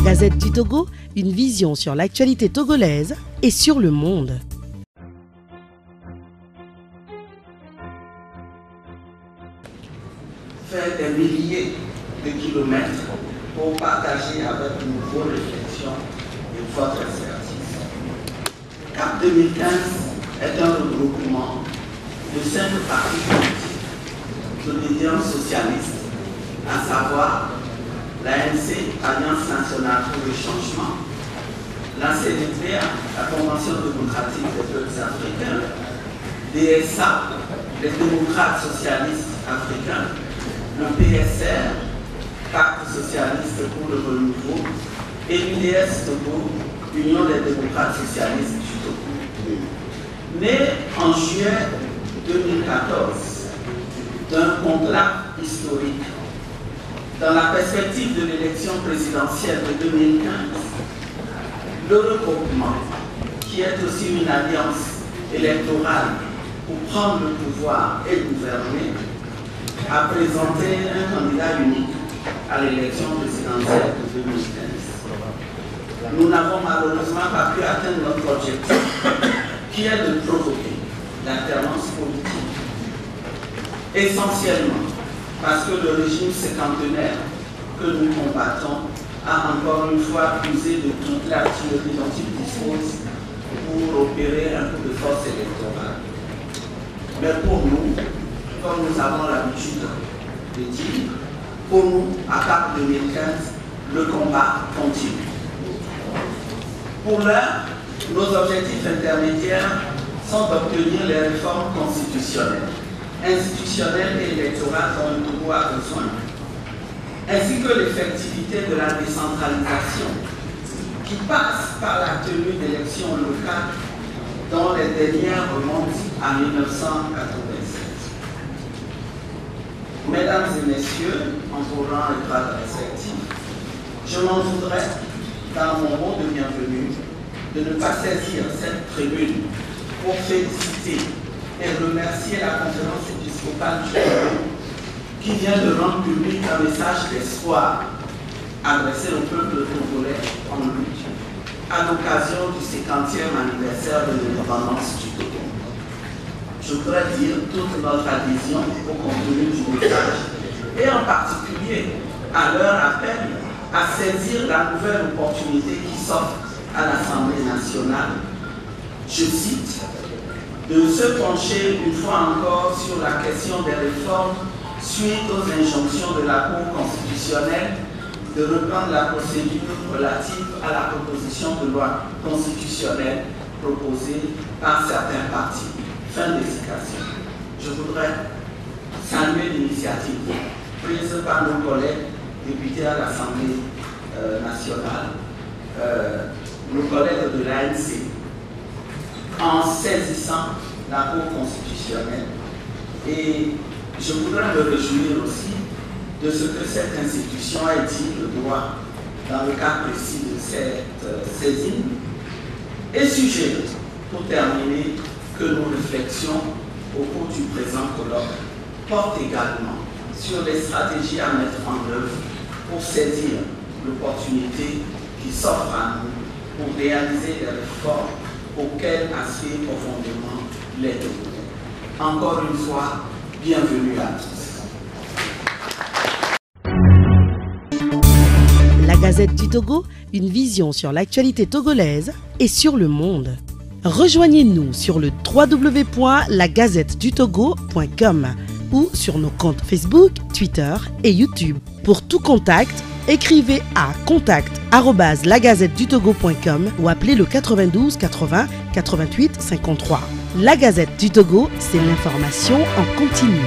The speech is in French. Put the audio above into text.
Gazette du Togo, une vision sur l'actualité togolaise et sur le monde. Faire des milliers de kilomètres pour partager avec nous vos réflexions et votre expertise. CAP 2015 est un regroupement de 5 partis politiques de l'Union socialiste, à savoir l'ANC, Alliance nationale pour le changement, la CNTR, la Convention démocratique des peuples africains, DSA, les démocrates socialistes africains, le PSR, Pacte socialiste pour le renouveau, et l'UDS Togo, Union des démocrates socialistes du Togo. Né en juillet 2014 d'un conclave historique, dans la perspective de l'élection présidentielle de 2015, le regroupement, qui est aussi une alliance électorale pour prendre le pouvoir et gouverner, a présenté un candidat unique à l'élection présidentielle de 2015. Nous n'avons malheureusement pas pu atteindre notre objectif, qui est de provoquer l'alternance politique. Essentiellement parce que le régime cinquantenaire que nous combattons a encore une fois usé de toute l'artillerie dont il dispose pour opérer un coup de force électorale. Mais pour nous, comme nous avons l'habitude de dire, pour nous, à CAP 2015, le combat continue. Pour l'heure, nos objectifs intermédiaires sont d'obtenir les réformes constitutionnelles, institutionnelles et électorales dont le Togo a besoin, ainsi que l'effectivité de la décentralisation qui passe par la tenue d'élections locales dont les dernières remontent à 1987. Mesdames et messieurs, en vos rangs et grades respectifs, je m'en voudrais, dans mon mot de bienvenue, de ne pas saisir cette tribune pour féliciter et remercier la conférence épiscopale du Togo qui vient de rendre public un message d'espoir adressé au peuple togolais en lutte à l'occasion du 50e anniversaire de l'indépendance du Togo. Je voudrais dire toute notre adhésion au contenu du message et en particulier à leur appel à saisir la nouvelle opportunité qui s'offre à l'Assemblée nationale, je cite, de se pencher une fois encore sur la question des réformes suite aux injonctions de la Cour constitutionnelle de reprendre la procédure relative à la proposition de loi constitutionnelle proposée par certains partis. Fin de citation. Je voudrais saluer l'initiative prise par nos collègues députés à l'Assemblée nationale, nos collègues de l'ANC, en saisissant la Cour constitutionnelle. Et je voudrais me réjouir aussi de ce que cette institution a dit le droit dans le cas précis de cette saisine. Et sujet, pour terminer, que nos réflexions au cours du présent colloque portent également sur les stratégies à mettre en œuvre pour saisir l'opportunité qui s'offre à nous pour réaliser les réformes auxquelles aspirent profondément les Togolais. Encore une fois, bienvenue à tous. La Gazette du Togo, une vision sur l'actualité togolaise et sur le monde. Rejoignez-nous sur le www.lagazettedutogo.com ou sur nos comptes Facebook, Twitter et YouTube. Pour tout contact, écrivez à contact@lagazettedutogo.com ou appelez le 92 80 88 53. La Gazette du Togo, c'est l'information en continu.